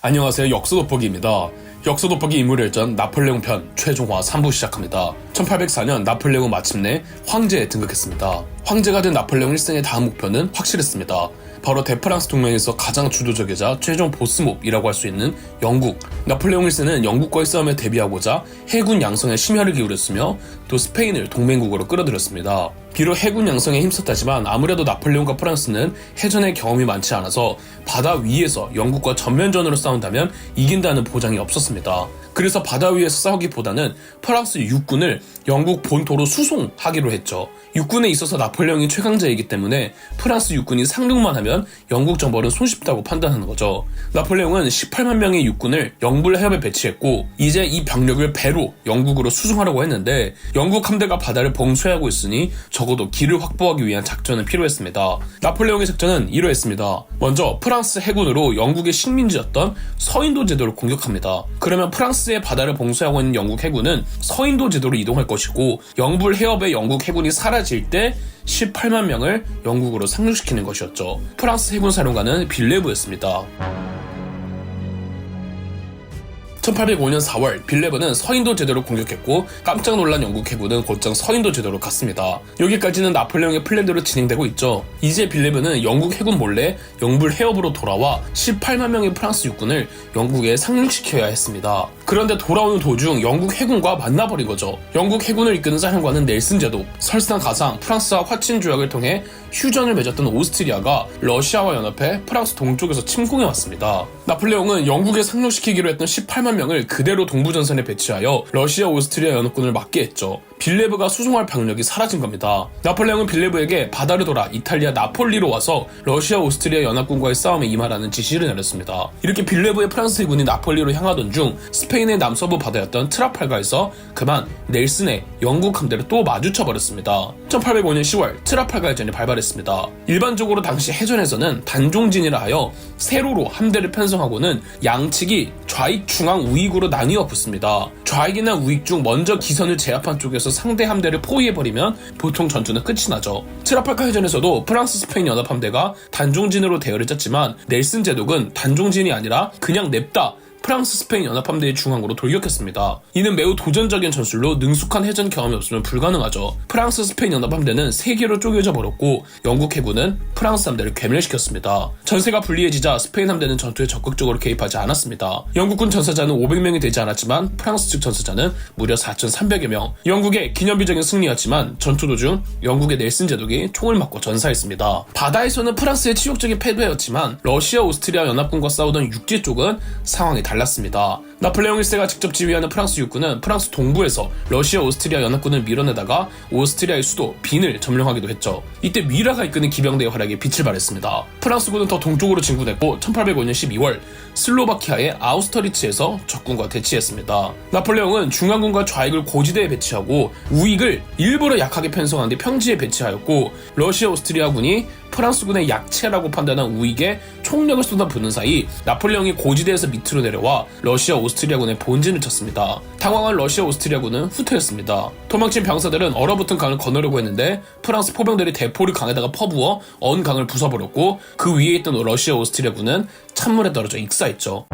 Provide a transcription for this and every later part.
안녕하세요. 역사 돋보기입니다. 역사 돋보기 인물열전 나폴레옹 편 최종화 3부 시작합니다. 1804년 나폴레옹은 마침내 황제에 등극했습니다. 황제가 된 나폴레옹 1세의 다음 목표는 확실했습니다. 바로 대프랑스 동맹에서 가장 주도적이자 최종 보스몹이라고 할 수 있는 영국. 나폴레옹 1세는 영국과의 싸움에 대비하고자 해군 양성에 심혈을 기울였으며 또 스페인을 동맹국으로 끌어들였습니다. 비록 해군 양성에 힘썼다지만 아무래도 나폴레옹과 프랑스는 해전의 경험이 많지 않아서 바다 위에서 영국과 전면전으로 싸운다면 이긴다는 보장이 없었습니다. 그래서 바다 위에서 싸우기보다는 프랑스 육군을 영국 본토로 수송하기로 했죠. 육군에 있어서 나폴레옹이 최강자이기 때문에 프랑스 육군이 상륙만 하면 영국 정벌은 손쉽다고 판단하는 거죠. 나폴레옹은 18만 명의 육군을 영불 해협에 배치했고 이제 이 병력을 배로 영국으로 수송하려고 했는데 영국 함대가 바다를 봉쇄하고 있으니 적어도 길을 확보하기 위한 작전은 필요했습니다. 나폴레옹의 작전은 이러했습니다. 먼저 프랑스 해군으로 영국의 식민지였던 서인도 제도를 공격합니다. 그러면 프랑스의 바다를 봉쇄하고 있는 영국 해군은 서인도 제도로 이동할 것이고 영불 해협에 영국 해군이 사라질 때 18만 명을 영국으로 상륙시키는 것이었죠. 프랑스 해군 사령관은 빌레브였습니다. 1805년 4월 빌레브는 서인도 제도를 공격했고 깜짝 놀란 영국 해군은 곧장 서인도 제도로 갔습니다. 여기까지는 나폴레옹의 플랜대로 진행되고 있죠. 이제 빌레브는 영국 해군 몰래 영불 해협으로 돌아와 18만 명의 프랑스 육군을 영국에 상륙시켜야 했습니다. 그런데 돌아오는 도중 영국 해군과 만나버린 거죠. 영국 해군을 이끄는 사령관은 넬슨 제독. 설상 가상 프랑스와 화친 조약을 통해 휴전을 맺었던 오스트리아가 러시아와 연합해 프랑스 동쪽에서 침공해왔습니다. 나폴레옹은 영국에 상륙시키기로 했던 18만 명을 그대로 동부전선에 배치하여 러시아 오스트리아 연합군을 막게 했죠. 빌레브가 수송할 병력이 사라진 겁니다. 나폴레옹은 빌레브에게 바다를 돌아 이탈리아 나폴리로 와서 러시아 오스트리아 연합군과의 싸움에 임하라는 지시를 내렸습니다. 이렇게 빌레브의 프랑스 해군이 나폴리로 향하던 중 스페인의 남서부 바다였던 트라팔가에서 그만 넬슨의 영국 함대를 또 마주쳐버렸습니다. 1805년 10월 트라팔가 해전이 발발했습니다. 일반적으로 당시 해전에서는 단종진이라 하여 세로로 함대를 편성하고는 양측이 좌익, 중앙, 우익으로 나뉘어 붙습니다. 좌익이나 우익 중 먼저 기선을 제압한 쪽에서 상대 함대를 포위해버리면 보통 전투는 끝이 나죠. 트라팔가 해전에서도 프랑스 스페인 연합함대가 단종진으로 대열을 짰지만 넬슨 제독은 단종진이 아니라 그냥 냅다 프랑스 스페인 연합함대의 중앙으로 돌격했습니다. 이는 매우 도전적인 전술로 능숙한 해전 경험이 없으면 불가능하죠. 프랑스 스페인 연합함대는 3개로 쪼개져 버렸고 영국 해군은 프랑스 함대를 괴멸시켰습니다. 전세가 불리해지자 스페인 함대는 전투에 적극적으로 개입하지 않았습니다. 영국군 전사자는 500명이 되지 않았지만 프랑스 측 전사자는 무려 4,300여 명. 영국의 기념비적인 승리였지만 전투 도중 영국의 넬슨 제독이 총을 맞고 전사했습니다. 바다에서는 프랑스의 치욕적인 패배였지만 러시아 오스트리아 연합군과 싸우던 육지 쪽은 상황이 달랐습니다. 나폴레옹 1세가 직접 지휘하는 프랑스 육군은 프랑스 동부에서 러시아 오스트리아 연합군을 밀어내다가 오스트리아의 수도 빈을 점령하기도 했죠. 이때 미라가 이끄는 기병대의 활약에 빛을 발했습니다. 프랑스군은 더 동쪽으로 진군했고 1805년 12월 슬로바키아의 아우스터리츠에서 적군과 대치했습니다. 나폴레옹은 중앙군과 좌익을 고지대에 배치하고 우익을 일부러 약하게 편성한 뒤 평지에 배치하였고 러시아 오스트리아군이 프랑스군의 약체라고 판단한 우익에 총력을 쏟아붓는 사이 나폴레옹이 고지대에서 밑으로 내려와 러시아 오스트리아군의 본진을 쳤습니다. 당황한 러시아 오스트리아군은 후퇴했습니다. 도망친 병사들은 얼어붙은 강을 건너려고 했는데 프랑스 포병들이 대포를 강에다가 퍼부어 언 강을 부숴버렸고 그 위에 있던 러시아 오스트리아군은 찬물에 떨어져 익사했죠.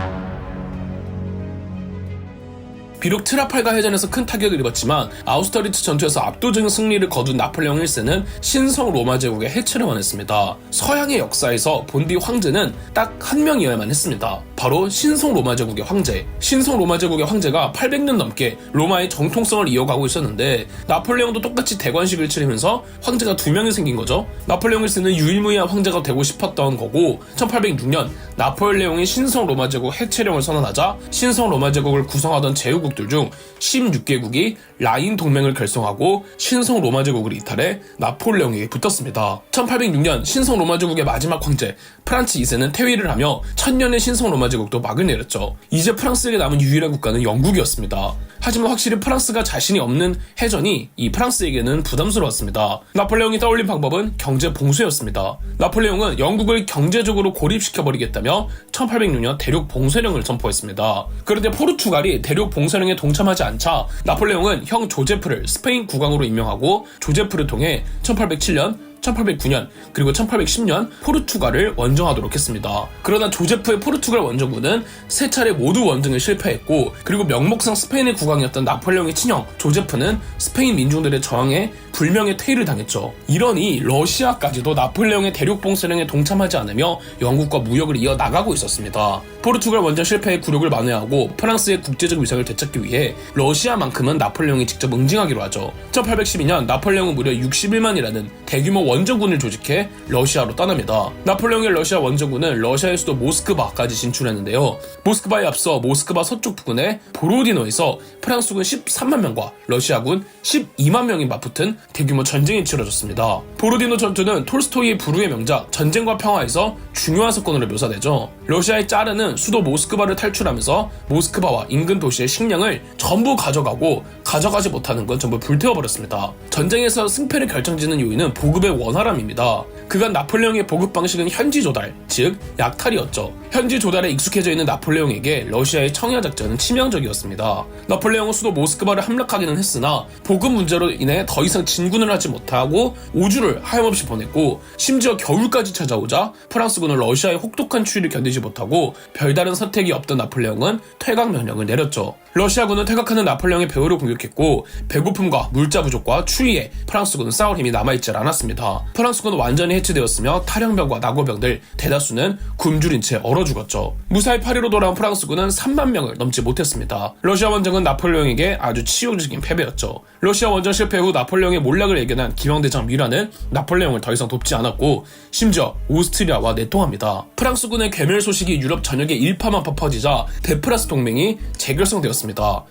비록 트라팔가 해전에서 큰 타격을 입었지만 아우스터리츠 전투에서 압도적인 승리를 거둔 나폴레옹 1세는 신성 로마 제국의 해체를 원했습니다. 서양의 역사에서 본디 황제는 딱 한 명이어야만 했습니다. 바로 신성 로마 제국의 황제. 신성 로마 제국의 황제가 800년 넘게 로마의 정통성을 이어가고 있었는데 나폴레옹도 똑같이 대관식을 치르면서 황제가 2명이 생긴 거죠. 나폴레옹 1세는 유일무이한 황제가 되고 싶었던 거고 1806년 나폴레옹이 신성 로마 제국 해체령을 선언하자 신성 로마 제국을 구성하던 제후국 중 16개국이 라인 동맹을 결성하고 신성 로마 제국을 이탈해 나폴레옹에게 붙었습니다. 1806년 신성 로마 제국의 마지막 황제 프란츠 2세는 퇴위를 하며 천년의 신성 로마 제국도 막을 내렸죠. 이제 프랑스에게 남은 유일한 국가는 영국이었습니다. 하지만 확실히 프랑스가 자신이 없는 해전이 이 프랑스에게는 부담스러웠습니다. 나폴레옹이 떠올린 방법은 경제 봉쇄였습니다. 나폴레옹은 영국을 경제적으로 고립시켜버리겠다며 1806년 대륙 봉쇄령을 선포했습니다. 그런데 포르투갈이 대륙 봉쇄령에 동참하지 않자 나폴레옹은 형 조제프를 스페인 국왕으로 임명하고 조제프를 통해 1807년 1809년 그리고 1810년 포르투갈을 원정하도록 했습니다. 그러나 조제프의 포르투갈 원정군은 세 차례 모두 원정에 실패했고, 그리고 명목상 스페인의 국왕이었던 나폴레옹의 친형 조제프는 스페인 민중들의 저항에 불명예 퇴위를 당했죠. 이러니 러시아까지도 나폴레옹의 대륙 봉쇄령에 동참하지 않으며 영국과 무역을 이어나가고 있었습니다. 포르투갈 원정 실패의 굴욕을 만회하고 프랑스의 국제적 위상을 되찾기 위해 러시아만큼은 나폴레옹이 직접 응징하기로 하죠. 1812년 나폴레옹은 무려 61만이라는 대규모 원정군을 조직해 러시아로 떠납니다. 나폴레옹의 러시아 원정군은 러시아의 수도 모스크바까지 진출했는데요. 모스크바에 앞서 모스크바 서쪽 부근의 보로디노에서 프랑스군 13만 명과 러시아군 12만 명이 맞붙은 대규모 전쟁이 치러졌습니다. 보로디노 전투는 톨스토이의 불후의 명작 전쟁과 평화에서 중요한 사건으로 묘사되죠. 러시아의 짜르는 수도 모스크바를 탈출하면서 모스크바와 인근 도시의 식량을 전부 가져가고, 가져가지 못하는 건 전부 불태워버렸습니다. 전쟁에서 승패를 결정짓는 요인은 보급의 원활함입니다. 그간 나폴레옹의 보급 방식은 현지 조달, 즉 약탈이었죠. 현지 조달에 익숙해져 있는 나폴레옹에게 러시아의 청야 작전은 치명적이었습니다. 나폴레옹은 수도 모스크바를 함락하기는 했으나 보급 문제로 인해 더 이상 진군을 하지 못하고 5주를 하염없이 보냈고, 심지어 겨울까지 찾아오자 프랑스군은 러시아의 혹독한 추위를 견디지 못하고 별다른 선택이 없던 나폴레옹은 퇴각 명령을 내렸죠. 러시아군은 퇴각하는 나폴레옹의 배후를 공격했고, 배고픔과 물자 부족과 추위에 프랑스군은 싸울 힘이 남아있지 않았습니다. 프랑스군은 완전히 해체되었으며 탈영병과 낙오병들 대다수는 굶주린 채 얼어 죽었죠. 무사히 파리로 돌아온 프랑스군은 3만 명을 넘지 못했습니다. 러시아 원정은 나폴레옹에게 아주 치욕적인 패배였죠. 러시아 원정 실패 후 나폴레옹의 몰락을 예견한 기왕대장 뮤라는 나폴레옹을 더 이상 돕지 않았고, 심지어 오스트리아와 내통합니다. 프랑스군의 괴멸 소식이 유럽 전역에 일파만파 퍼지자 대프라스 동맹이 재결성되었습니다.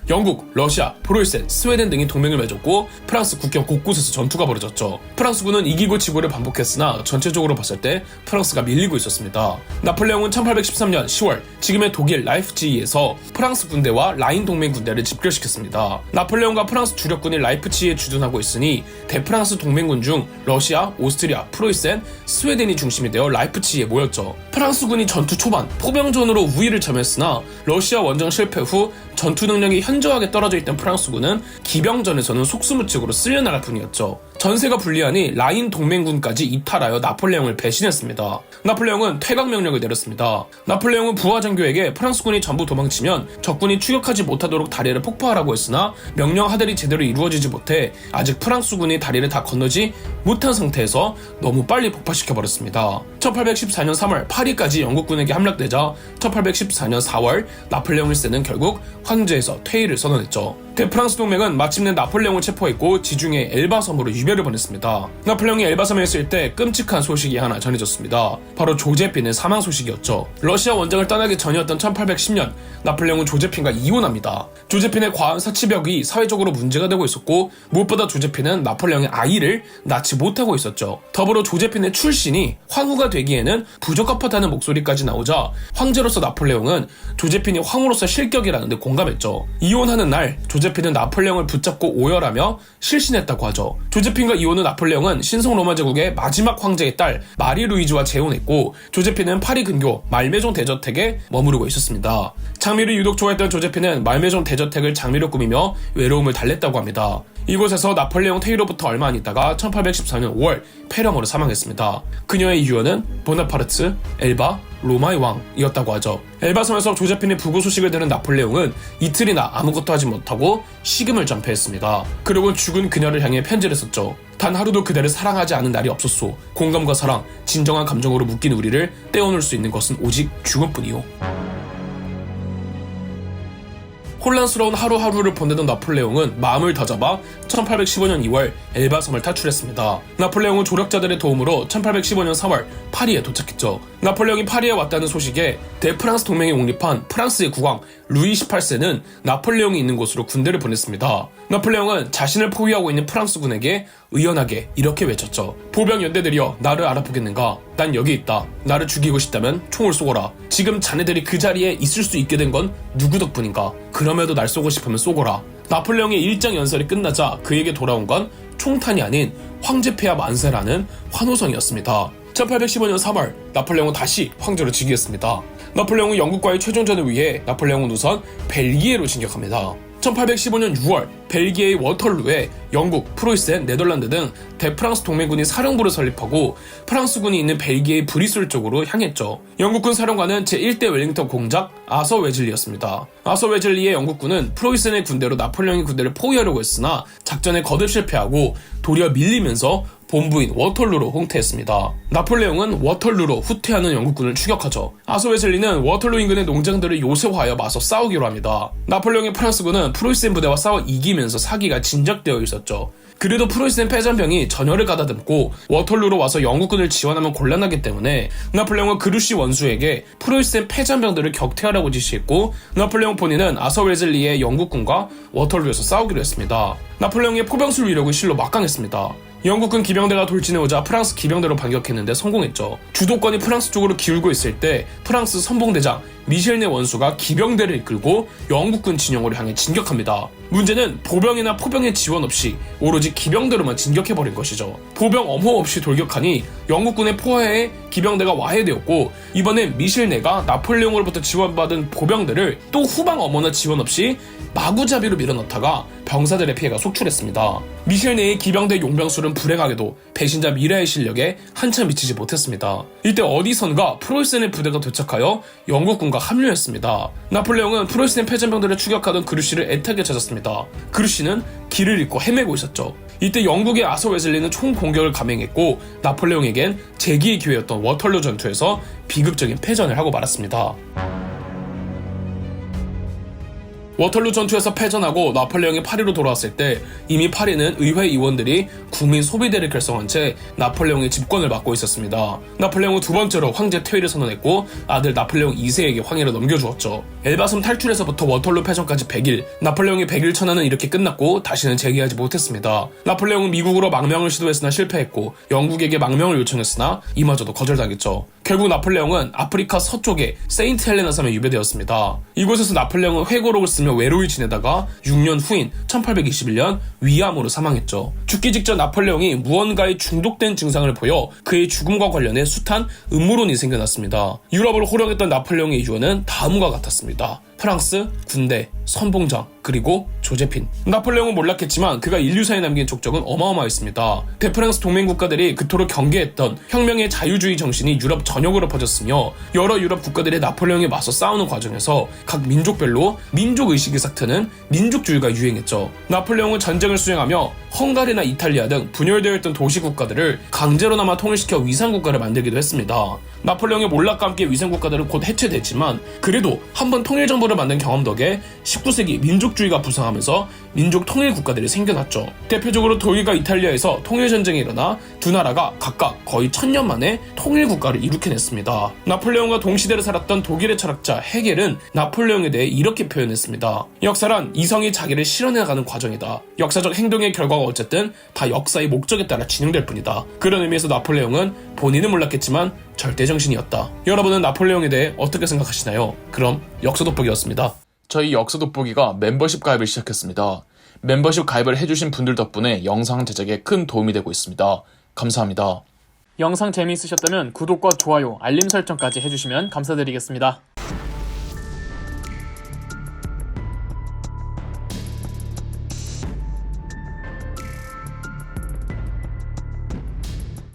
영국, 러시아, 프로이센, 스웨덴 등이 동맹을 맺었고, 프랑스 국경 곳곳에서 전투가 벌어졌죠. 프랑스군은 이기고 지고를 반복했으나 전체적으로 봤을 때 프랑스가 밀리고 있었습니다. 나폴레옹은 1813년 10월 지금의 독일 라이프치히에서 프랑스 군대와 라인 동맹 군대를 집결시켰습니다. 나폴레옹과 프랑스 주력군이 라이프치히에 주둔하고 있으니 대프랑스 동맹군 중 러시아, 오스트리아, 프로이센, 스웨덴이 중심이 되어 라이프치히에 모였죠. 프랑스군이 전투 초반 포병전으로 우위를 점했으나 러시아 원정 실패 후 전투 능력이 현저하게 떨어져 있던 프랑스군은 기병전에서는 속수무책으로 쓸려나갈 뿐이었죠. 전세가 불리하니 라인 동맹군까지 이탈하여 나폴레옹을 배신했습니다. 나폴레옹은 퇴각 명령을 내렸습니다. 나폴레옹은 부하 장교에게 프랑스군이 전부 도망치면 적군이 추격하지 못하도록 다리를 폭파하라고 했으나 명령 하달이 제대로 이루어지지 못해 아직 프랑스군이 다리를 다 건너지 못한 상태에서 너무 빨리 폭파시켜버렸습니다. 1814년 3월 파리까지 영국군에게 함락되자 1814년 4월 나폴레옹 1세는 결국 황제에서 퇴위를 선언했죠. 대프랑스 동맹은 마침내 나폴레옹을 체포했고 지중해 엘바 섬으로 유배를 보냈습니다. 나폴레옹이 엘바 섬에 있을 때 끔찍한 소식이 하나 전해졌습니다. 바로 조제핀의 사망 소식이었죠. 러시아 원정을 떠나기 전이었던 1810년 나폴레옹은 조제핀과 이혼합니다. 조제핀의 과한 사치벽이 사회적으로 문제가 되고 있었고, 무엇보다 조제핀은 나폴레옹의 아이를 낳지 못하고 있었죠. 더불어 조제핀의 출신이 황후가 되기에는 부적합하다는 목소리까지 나오자 황제로서 나폴레옹은 조제핀이 황후로서 실격이라는 데 공감했죠. 이혼하는 날 조제핀은 나폴레옹을 붙잡고 오열하며 실신했다고 하죠. 조제핀과 이혼한 나폴레옹은 신성 로마 제국의 마지막 황제의 딸 마리 루이즈와 재혼했고, 조제핀은 파리 근교 말메종 대저택에 머무르고 있었습니다. 장미를 유독 좋아했던 조제핀은 말메종 대저택을 장미로 꾸미며 외로움을 달랬다고 합니다. 이곳에서 나폴레옹 퇴위로부터 얼마 안 있다가 1814년 5월 폐렴으로 사망했습니다. 그녀의 유언은 보나파르트, 엘바, 로마의 왕이었다고 하죠. 엘바섬에서 조제핀의 부고 소식을 들은 나폴레옹은 이틀이나 아무것도 하지 못하고 식음을 전폐했습니다. 그리고 죽은 그녀를 향해 편지를 썼죠. 단 하루도 그대를 사랑하지 않은 날이 없었소. 공감과 사랑, 진정한 감정으로 묶인 우리를 떼어놓을 수 있는 것은 오직 죽음뿐이요. 혼란스러운 하루하루를 보내던 나폴레옹은 마음을 다잡아 1815년 2월 엘바섬을 탈출했습니다. 나폴레옹은 조력자들의 도움으로 1815년 3월 파리에 도착했죠. 나폴레옹이 파리에 왔다는 소식에 대프랑스 동맹이 옹립한 프랑스의 국왕 루이 18세는 나폴레옹이 있는 곳으로 군대를 보냈습니다. 나폴레옹은 자신을 포위하고 있는 프랑스군에게 의연하게 이렇게 외쳤죠. 보병 연대들이여, 나를 알아보겠는가? 난 여기 있다. 나를 죽이고 싶다면 총을 쏘거라. 지금 자네들이 그 자리에 있을 수 있게 된 건 누구 덕분인가? 그럼에도 날 쏘고 싶으면 쏘거라. 나폴레옹의 일장 연설이 끝나자 그에게 돌아온 건 총탄이 아닌 황제폐하 만세라는 환호성이었습니다. 1815년 3월 나폴레옹은 다시 황제로 즉위했습니다. 나폴레옹은 영국과의 최종전을 위해 나폴레옹은 우선 벨기에로 진격합니다. 1815년 6월 벨기에의 워털루에 영국, 프로이센, 네덜란드 등 대프랑스 동맹군이 사령부를 설립하고 프랑스군이 있는 벨기에의 브리술 쪽으로 향했죠. 영국군 사령관은 제1대 웰링턴 공작 아서 웨즐리였습니다. 아서 웨즐리의 영국군은 프로이센의 군대로 나폴레옹의 군대를 포위하려고 했으나 작전에 거듭 실패하고 도리어 밀리면서 본부인 워털루로 홍태했습니다. 나폴레옹은 워털루로 후퇴하는 영국군을 추격하죠. 아서 웨즐리는 워털루 인근의 농장들을 요새화하여 맞서 싸우기로 합니다. 나폴레옹의 프랑스군은 프로이센 부대와 싸워 이기면서 사기가 진작되어 있었죠. 그래도 프로이센 패잔병이 전열을 가다듬고 워털루로 와서 영국군을 지원하면 곤란하기 때문에 나폴레옹은 그루시 원수에게 프로이센 패잔병들을 격퇴하라고 지시했고 나폴레옹 본인은 아서 웨즐리의 영국군과 워털루에서 싸우기로 했습니다. 나폴레옹의 포병술 위력은 실로 막강했습니다. 영국군 기병대가 돌진해오자 프랑스 기병대로 반격했는데 성공했죠. 주도권이 프랑스 쪽으로 기울고 있을 때 프랑스 선봉대장 미셸네 원수가 기병대를 이끌고 영국군 진영으로 향해 진격합니다. 문제는 보병이나 포병의 지원 없이 오로지 기병대로만 진격해버린 것이죠. 보병 엄호 없이 돌격하니 영국군의 포화에 기병대가 와해되었고 이번엔 미셸네가 나폴레옹으로부터 지원받은 보병들을 또 후방 엄호나 지원 없이 마구잡이로 밀어넣다가 병사들의 피해가 속출했습니다. 미셸네의 기병대 용병술은 불행하게도 배신자 미라의 실력에 한참 미치지 못했습니다. 이때 어디선가 프로이센의 부대가 도착하여 영국군과 합류했습니다. 나폴레옹은 프로이센 패전병들을 추격하던 그루시를 애타게 찾았습니다. 그루시는 길을 잃고 헤매고 있었죠. 이때 영국의 아서 웨즐리는 총공격을 감행했고 나폴레옹에겐 재기의 기회였던 워털루 전투에서 비극적인 패전을 하고 말았습니다. 워털루 전투에서 패전하고 나폴레옹이 파리로 돌아왔을 때 이미 파리는 의회 의원들이 국민 소비대를 결성한 채 나폴레옹의 집권을 맡고 있었습니다. 나폴레옹은 두 번째로 황제 퇴위를 선언했고 아들 나폴레옹 2세에게 황위를 넘겨주었죠. 엘바섬 탈출에서부터 워털루 패전까지 100일, 나폴레옹의 100일 천하는 이렇게 끝났고 다시는 재기하지 못했습니다. 나폴레옹은 미국으로 망명을 시도했으나 실패했고 영국에게 망명을 요청했으나 이마저도 거절당했죠. 결국 나폴레옹은 아프리카 서쪽의 세인트 헬레나 섬에 유배되었습니다. 이곳에서 나폴레옹은 회고록을 쓰며 외로이 지내다가 6년 후인 1821년 위암으로 사망했죠. 죽기 직전 나폴레옹이 무언가에 중독된 증상을 보여 그의 죽음과 관련해 숱한 음모론이 생겨났습니다. 유럽을 호령했던 나폴레옹의 유언은 다음과 같았습니다. 프랑스, 군대, 선봉장, 그리고 조제핀. 나폴레옹은 몰랐겠지만 그가 인류사에 남긴 족적은 어마어마했습니다. 대프랑스 동맹 국가들이 그토록 경계했던 혁명의 자유주의 정신이 유럽 전역으로 퍼졌으며 여러 유럽 국가들이 나폴레옹에 맞서 싸우는 과정에서 각 민족별로 민족의식이 싹트는 민족주의가 유행했죠. 나폴레옹은 전쟁을 수행하며 헝가리나 이탈리아 등 분열되어 있던 도시 국가들을 강제로나마 통일시켜 위상국가를 만들기도 했습니다. 나폴레옹의 몰락과 함께 위상국가들은 곧 해체됐지만 그래도 한번 통일정부를 만든 경험 덕에 19세기 민족주의가 부상하면서 민족 통일 국가들이 생겨났죠. 대표적으로 독일과 이탈리아에서 통일전쟁이 일어나 두 나라가 각각 거의 1000년 만에 통일 국가를 이룩해냈습니다. 나폴레옹과 동시대를 살았던 독일의 철학자 헤겔은 나폴레옹에 대해 이렇게 표현했습니다. 역사란 이성이 자기를 실현해가는 과정이다. 역사적 행동의 결과가 어쨌든 다 역사의 목적에 따라 진행될 뿐이다. 그런 의미에서 나폴레옹은 본인은 몰랐겠지만 절대정신이었다. 여러분은 나폴레옹에 대해 어떻게 생각하시나요? 그럼 역사돋보기였습니다. 저희 역사돋보기가 멤버십 가입을 시작했습니다. 멤버십 가입을 해주신 분들 덕분에 영상 제작에 큰 도움이 되고 있습니다. 감사합니다. 영상 재미있으셨다면 구독과 좋아요, 알림 설정까지 해주시면 감사드리겠습니다.